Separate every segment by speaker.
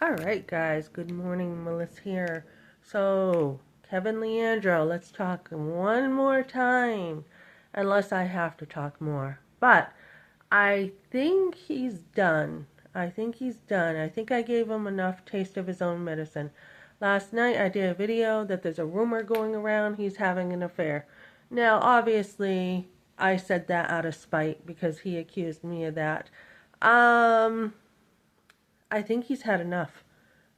Speaker 1: Alright guys, good morning, Melissa here. So, Kevin Leandro, let's talk one more time. Unless I have to talk more. But, I think he's done. I think I gave him enough taste of his own medicine. Last night I did a video that there's a rumor going around he's having an affair. Now, obviously, I said that out of spite because he accused me of that. Um... I think he's had enough.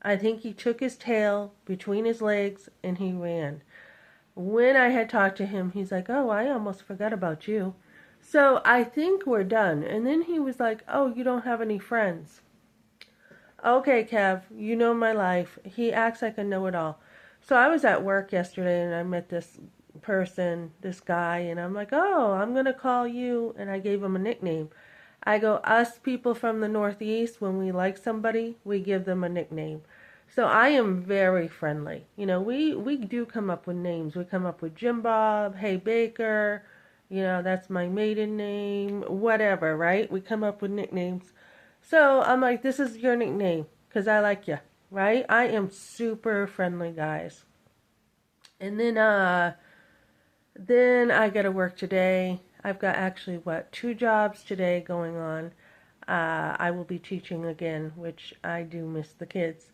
Speaker 1: I think he took his tail between his legs and he ran. When I had talked to him, he's like, "Oh, I almost forgot about you." So I think we're done. And then he was like, "Oh, you don't have any friends." Okay, Kev, you know my life. He acts like a know-it-all. So I was at work yesterday and I met this person, this guy, and I'm like, "Oh, I'm going to call you." And I gave him a nickname. I go, us people from the Northeast, when we like somebody, we give them a nickname. So I am very friendly. We do come up with names. We come up with Jim Bob, Hey Baker, that's my maiden name, whatever, right? We come up with nicknames. So I'm like, this is your nickname because I like you, right? I am super friendly, guys. And then I got to work today. I've got actually, 2 jobs today going on. I will be teaching again, which I do miss the kids.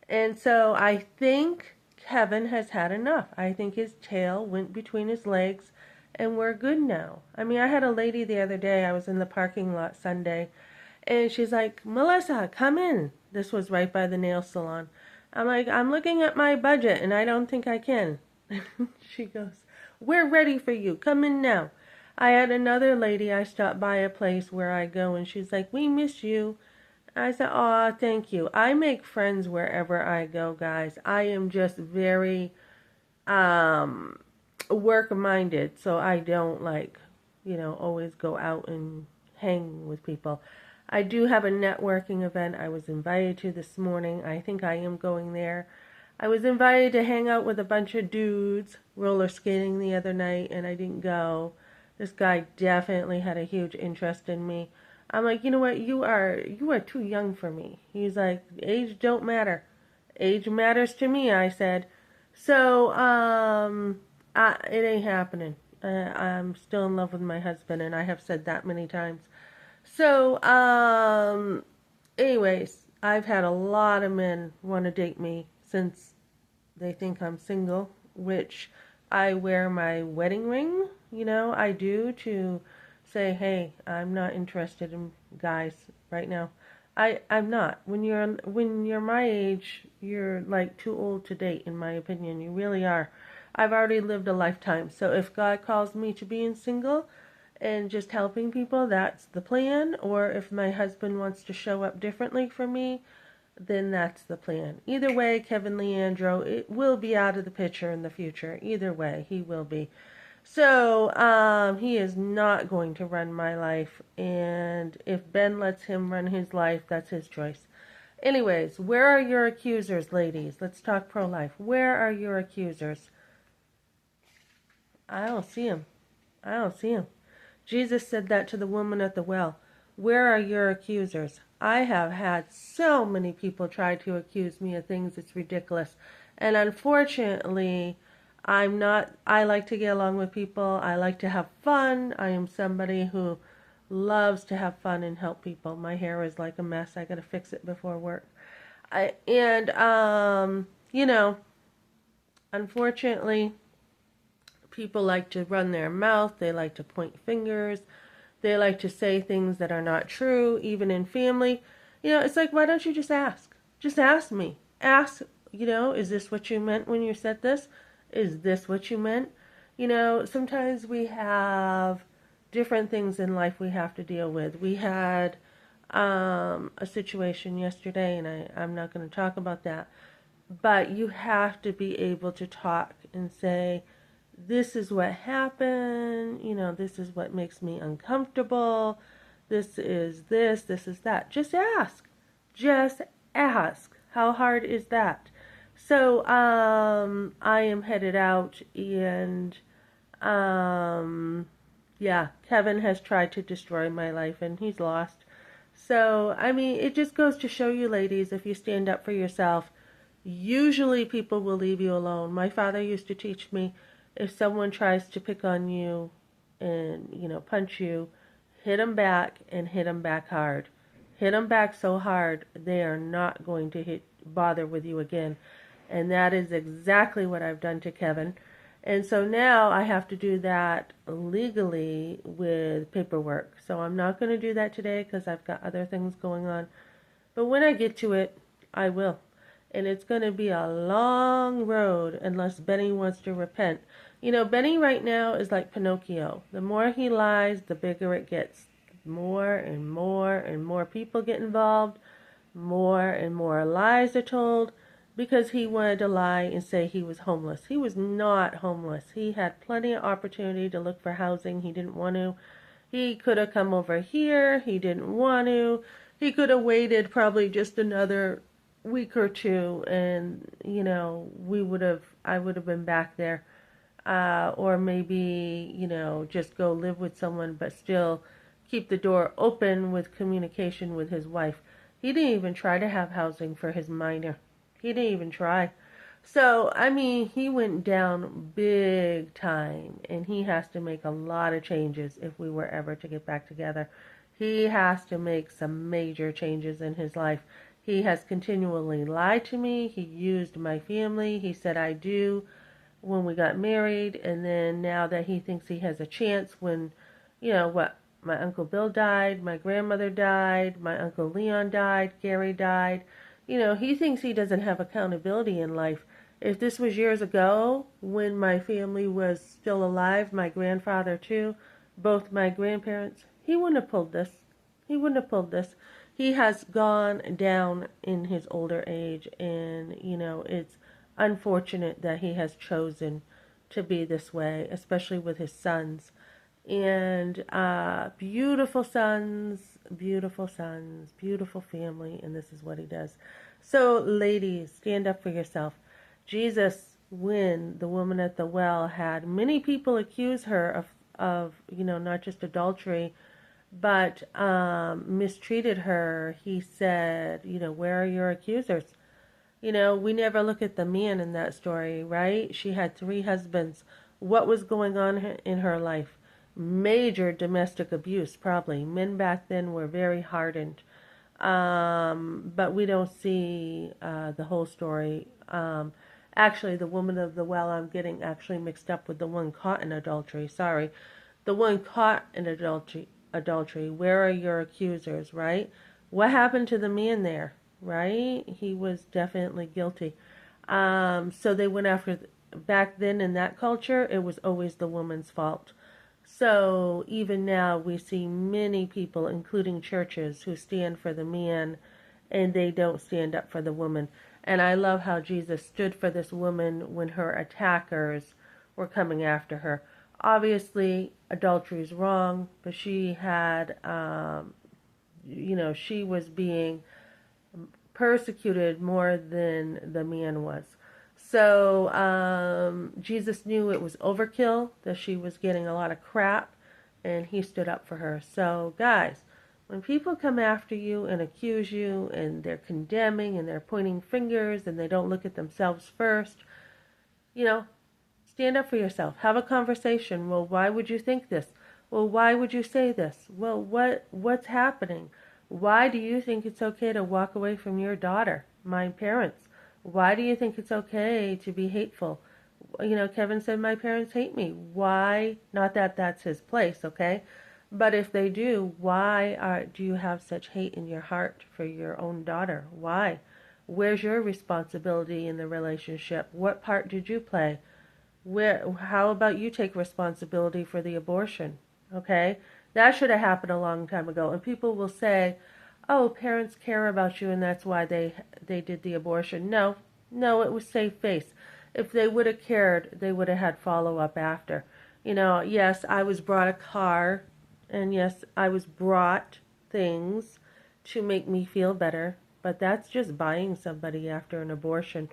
Speaker 1: And so I think Kevin has had enough. I think his tail went between his legs and we're good now. I mean, I had a lady the other day, I was in the parking lot Sunday, and she's like, "Melissa, come in." This was right by the nail salon. I'm like, "I'm looking at my budget and I don't think I can." She goes, "We're ready for you. Come in now." I had another lady, I stopped by a place where I go and she's like, "We miss you." I said, "Aw, thank you." I make friends wherever I go, guys. I am just very um, work-minded, so I don't always go out and hang with people. I do have a networking event I was invited to this morning. I think I am going there. I was invited to hang out with a bunch of dudes roller skating the other night, and I didn't go. This guy definitely had a huge interest in me. I'm like, "You know what? You are too young for me." He's like, "Age don't matter." "Age matters to me," I said. So, it ain't happening. I'm still in love with my husband, and I have said that many times. So, anyways, I've had a lot of men want to date me since they think I'm single, which I wear my wedding ring, I do to say, "Hey, I'm not interested in guys right now." I'm not. When you're my age, you're like too old to date, in my opinion. You really are. I've already lived a lifetime. So if God calls me to being single and just helping people, that's the plan. Or if my husband wants to show up differently for me, then that's the plan. Either way, Kevin Leandro, it will be out of the picture in the future. Either way, he will be. So, he is not going to run my life, and if Ben lets him run his life, that's his choice. Anyways, where are your accusers, ladies? Let's talk pro-life. Where are your accusers? I don't see them. I don't see them. Jesus said that to the woman at the well. Where are your accusers? I have had so many people try to accuse me of things, it's ridiculous. And unfortunately, I like to get along with people. I like to have fun. I am somebody who loves to have fun and help people. My hair is like a mess. I got to fix it before work. I, and, you know, Unfortunately, people like to run their mouth. They like to point fingers. They like to say things that are not true, even in family. It's like, why don't you just ask? Just ask me. Ask, is this what you meant when you said this? Is this what you meant? Sometimes we have different things in life we have to deal with. We had a situation yesterday, and I'm not going to talk about that. But you have to be able to talk and say, this is what happened, this is what makes me uncomfortable, this is that. Just ask. Just ask. How hard is that? So, I am headed out and, yeah, Kevin has tried to destroy my life and he's lost. So, I mean, it just goes to show you, ladies, if you stand up for yourself, usually people will leave you alone. My father used to teach me, if someone tries to pick on you and, punch you, hit them back and hit them back hard. Hit them back so hard they are not going to bother with you again. And that is exactly what I've done to Kevin. And so now I have to do that legally with paperwork. So I'm not going to do that today because I've got other things going on. But when I get to it, I will. And it's going to be a long road unless Benny wants to repent. Benny right now is like Pinocchio. The more he lies, the bigger it gets. More and more and more people get involved. More and more lies are told because he wanted to lie and say he was homeless. He was not homeless. He had plenty of opportunity to look for housing. He didn't want to. He could have come over here. He didn't want to. He could have waited probably just another week or two and, I would have been back there. Or maybe, just go live with someone but still keep the door open with communication with his wife. He didn't even try to have housing for his minor. He didn't even try. So, I mean, he went down big time, and he has to make a lot of changes if we were ever to get back together. He has to make some major changes in his life. He has continually lied to me. He used my family. He said I do when we got married, and then now that he thinks he has a chance when, my Uncle Bill died, my grandmother died, my Uncle Leon died, Gary died. He thinks he doesn't have accountability in life. If this was years ago, when my family was still alive, my grandfather too, both my grandparents, he wouldn't have pulled this. He wouldn't have pulled this. He has gone down in his older age, and, it's unfortunate that he has chosen to be this way, especially with his sons. And beautiful sons, beautiful sons, beautiful family, and this is what he does. So, ladies, stand up for yourself. Jesus, when the woman at the well had many people accuse her of not just adultery, but mistreated her, he said, where are your accusers? We never look at the man in that story, right? She had 3 husbands. What was going on in her life? Major domestic abuse, probably. Men back then were very hardened. But we don't see the whole story. Actually, the woman of the well, I'm getting actually mixed up with the one caught in adultery. Sorry. The one caught in adultery. Where are your accusers, right? What happened to the man there, right? He was definitely guilty. So they went after, back then in that culture, it was always the woman's fault. So even now we see many people, including churches, who stand for the man and they don't stand up for the woman. And I love how Jesus stood for this woman when her attackers were coming after her. Obviously, adultery is wrong, but she had, she was being persecuted more than the man was. So Jesus knew it was overkill, that she was getting a lot of crap, and he stood up for her. So guys, when people come after you and accuse you and they're condemning and they're pointing fingers and they don't look at themselves first, stand up for yourself. Have a conversation. Well, why would you think this? Well, why would you say this? Well, what's happening? Why do you think it's okay to walk away from your daughter, my parents? Why do you think it's okay to be hateful? Kevin said my parents hate me. Why? Not that that's his place, okay? But if they do, why do you have such hate in your heart for your own daughter? Why? Where's your responsibility in the relationship? What part did you play? How about you take responsibility for the abortion? Okay? That should have happened a long time ago. And people will say, oh, parents care about you and that's why they did the abortion. No, it was safe face. If they would have cared, they would have had follow-up after. Yes, I was brought a car, and yes, I was brought things to make me feel better, but that's just buying somebody after an abortion.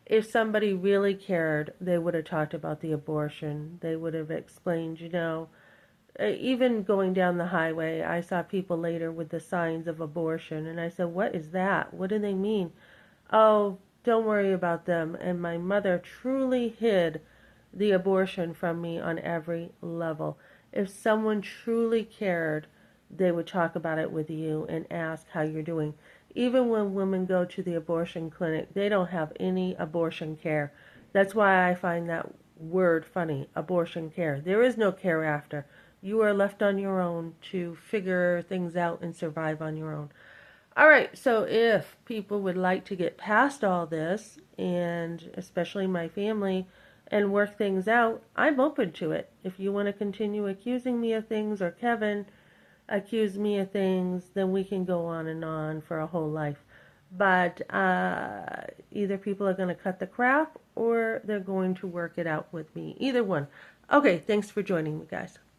Speaker 1: If somebody really cared, they would have talked about the abortion. They would have explained, even going down the highway, I saw people later with the signs of abortion, and I said, "What is that? What do they mean?" "Oh, don't worry about them." And my mother truly hid the abortion from me on every level. If someone truly cared, they would talk about it with you and ask how you're doing. Even when women go to the abortion clinic, they don't have any abortion care. That's why I find that word funny, abortion care. There is no care after. You are left on your own to figure things out and survive on your own. All right, so if people would like to get past all this, and especially my family, and work things out, I'm open to it. If you want to continue accusing me of things, or Kevin accuse me of things, then we can go on for a whole life. But either people are going to cut the crap or they're going to work it out with me. Either one. Okay, thanks for joining me, guys.